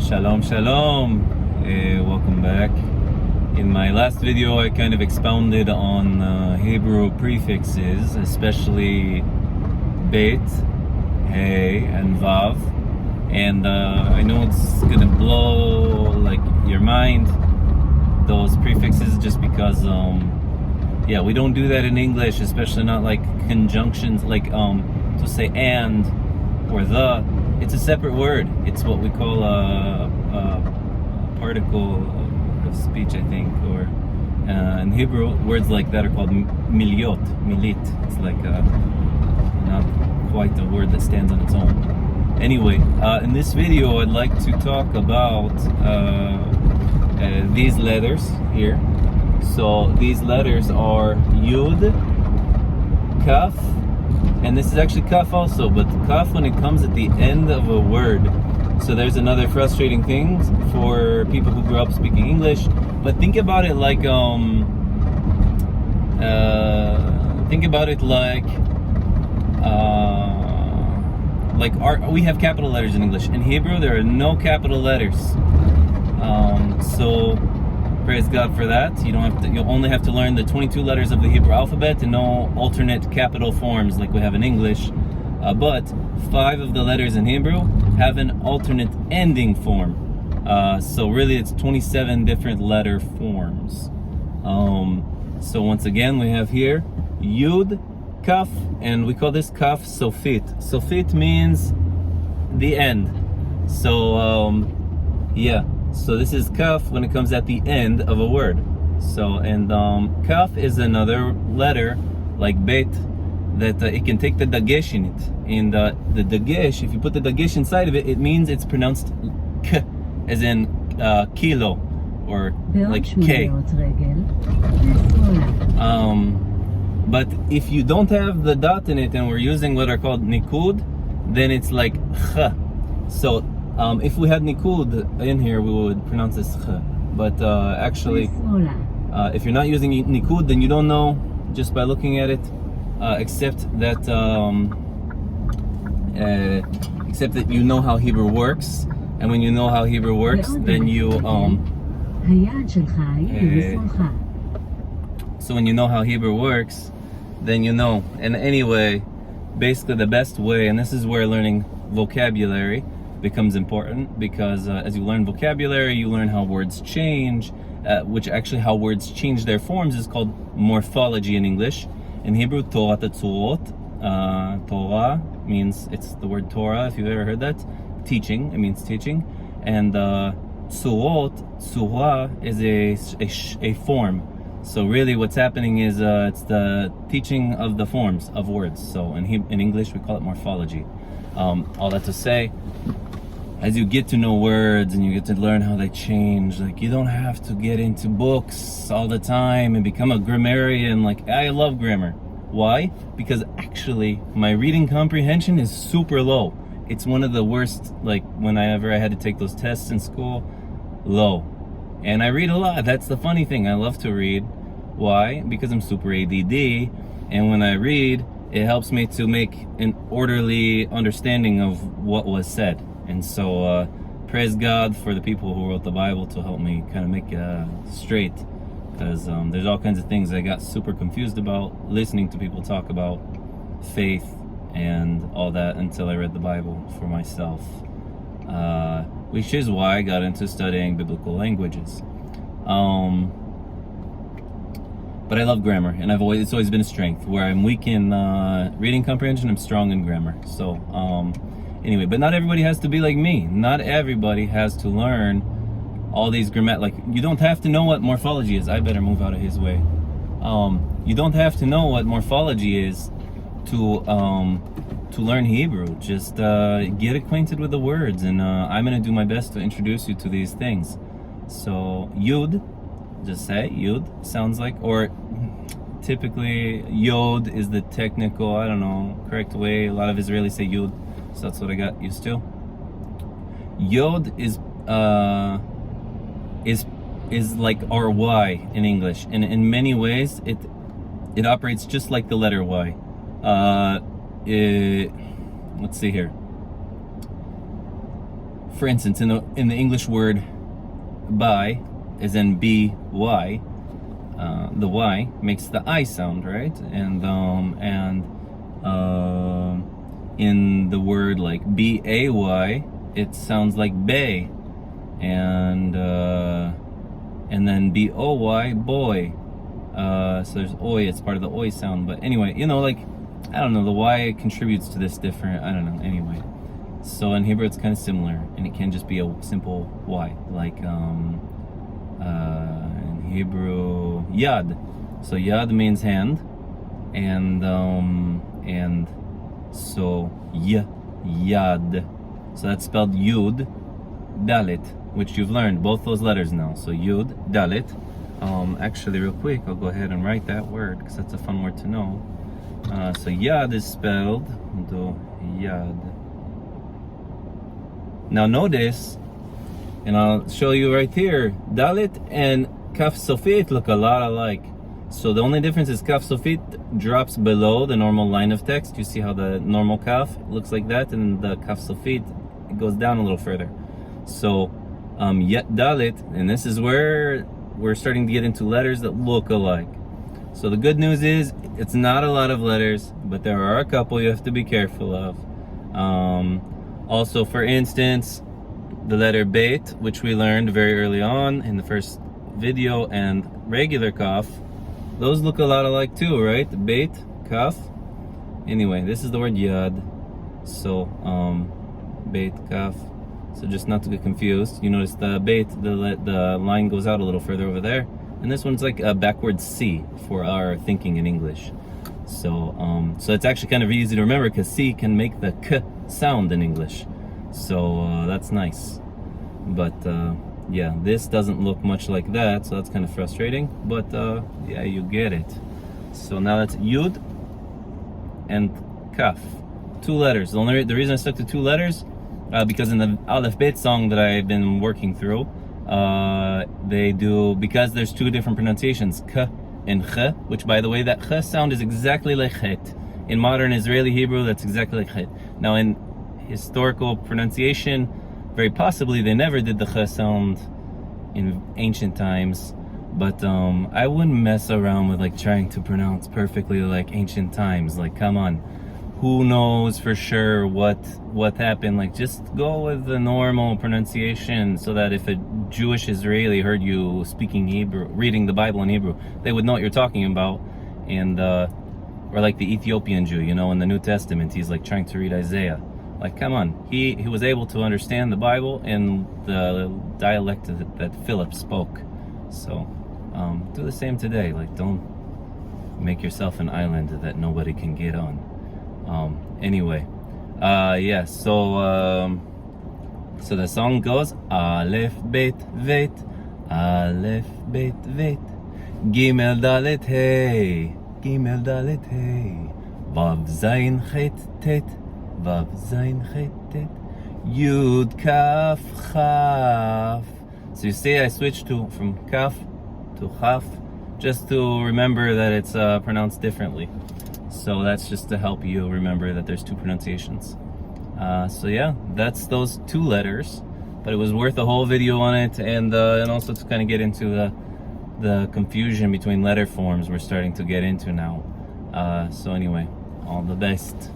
Shalom, shalom. Welcome back. In my last video, I kind of expounded on Hebrew prefixes, especially Beit, Hey, and Vav. And I know it's gonna blow like your mind, those prefixes, just because yeah, we don't do that in English, especially not like conjunctions, like to say and or the. It's a separate word. It's what we call a particle of speech, I think, or in Hebrew, words like that are called miliyot, milit. It's like not quite a word that stands on its own. Anyway, in this video, I'd like to talk about these letters here. So these letters are Yud, Kaf, and this is actually Kaf also, but Kaf when it comes at the end of a word. So there's another frustrating thing for people who grew up speaking English. But think about it like we have capital letters in English. In Hebrew, there are no capital letters. So praise God for that. You'll only have to learn the 22 letters of the Hebrew alphabet and no alternate capital forms like we have in English. But 5 of the letters in Hebrew have an alternate ending form. So really it's 27 different letter forms. So once again, we have here Yud, Kaf, and we call this Kaf sofiyót. Sofiyót means the end. So yeah. So this is Kaf when it comes at the end of a word. So, and Kaf is another letter like Beit that it can take the dagesh in it. And the dagesh, if you put the dagesh inside of it, it means it's pronounced K, as in kilo, or like K. But if you don't have the dot in it and we're using what are called nikud, then it's like Ch. So if we had nikud in here, we would pronounce this Ch. But actually, if you're not using nikud, then you don't know just by looking at it, except that you know how Hebrew works. And when you know how Hebrew works, then you so when you know how Hebrew works, then you know. And anyway, basically the best way, and this is where learning vocabulary becomes important, because as you learn vocabulary, you learn how words change, which actually how words change their forms is called morphology in English. In Hebrew, Torah otiyót. Torah means, it's the word Torah, if you've ever heard that. Teaching, it means teaching. And surah is a form. So really what's happening is it's the teaching of the forms of words. So in English, we call it morphology. All that to say, as you get to know words and you get to learn how they change, like you don't have to get into books all the time and become a grammarian. Like, I love grammar. Why? Because actually my reading comprehension is super low. It's one of the worst, like whenever I had to take those tests in school, low. And I read a lot. That's the funny thing. I love to read. Why? Because I'm super ADD, and when I read, it helps me to make an orderly understanding of what was said. And so praise God for the people who wrote the Bible to help me kind of make it straight, because there's all kinds of things I got super confused about listening to people talk about faith and all that until I read the Bible for myself, which is why I got into studying biblical languages. But I love grammar, and it's always been a strength. Where I'm weak in reading comprehension, I'm strong in grammar. So anyway, but not everybody has to be like me. Not everybody has to learn all these like you don't have to know what morphology is. I better move out of his way. You don't have to know what morphology is to learn Hebrew. Just get acquainted with the words, and I'm gonna do my best to introduce you to these things. So Yud, just say Yud, sounds like, or typically Yod is the technical, I don't know, correct way. A lot of Israelis say Yud, so that's what I got used to. Yod is like our Y in English, and in many ways it operates just like the letter Y. Let's see here. for instance, in the English word by, as in B-Y, the Y makes the I sound, right? And in the word like B-A-Y, it sounds like bay. And then B-O-Y, boy. So there's oi, it's part of the oi sound. But anyway, you know, like, I don't know, the Y contributes to this different, I don't know, anyway. So in Hebrew it's kind of similar, and it can just be a simple Y, like in Hebrew, yad. So yad means hand, and so yad. So that's spelled yud, dalit, which you've learned both those letters now. So yud, dalit. Actually, real quick, I'll go ahead and write that word because that's a fun word to know. So yad is spelled yad. Now notice, and I'll show you right here, dalit and kaf sofiyót look a lot alike. So the only difference is kaf sofiyót drops below the normal line of text. You see how the normal kaf looks like that, and the kaf sofiyót, it goes down a little further. So yet dalit, and this is where we're starting to get into letters that look alike. So the good news is it's not a lot of letters, but there are a couple you have to be careful of. Also, for instance, the letter beit, which we learned very early on in the first video, and regular kaf, those look a lot alike too, right? Beit, kaf. Anyway, this is the word yad. So beit, kaf. So just not to get confused, you notice the beit, the line goes out a little further over there, and this one's like a backwards C for our thinking in English. So so it's actually kind of easy to remember because C can make the k sound in English. So that's nice. But yeah, this doesn't look much like that, so that's kind of frustrating. But yeah, you get it. So now that's yud and kaf, 2 letters. The reason I stuck to 2 letters, because in the Aleph Bet song that I've been working through, they do, because there's 2 different pronunciations, k and ch, which, by the way, that ch sound is exactly like chet. In modern Israeli Hebrew, that's exactly like chet. Now, in historical pronunciation, very possibly they never did the ch sound in ancient times, but I wouldn't mess around with like trying to pronounce perfectly like ancient times. Like, come on. Who knows for sure what happened? Like, just go with the normal pronunciation, so that if a Jewish Israeli heard you speaking Hebrew, reading the Bible in Hebrew, they would know what you're talking about. And or like the Ethiopian Jew, you know, in the New Testament, he's like trying to read Isaiah. Like, come on, he was able to understand the Bible in the dialect that Philip spoke. So do the same today. Like, don't make yourself an island that nobody can get on. Anyway, yeah, so the song goes, Aleph, Bet, Vet, Aleph, Bet, Vet, Gimel, Dalet, Hey, Gimel, Dalet, Hey, Vav, Zayin, Chet, Tet, Vav, Zayin, Chet, Tet, Yud, Kaf, Chaf. So you see, I switched from Kaf to Chaf, just to remember that it's pronounced differently. So that's just to help you remember that there's 2 pronunciations. So yeah, that's those 2 letters, but it was worth a whole video on it, and also to kind of get into the confusion between letter forms we're starting to get into now. So anyway, all the best.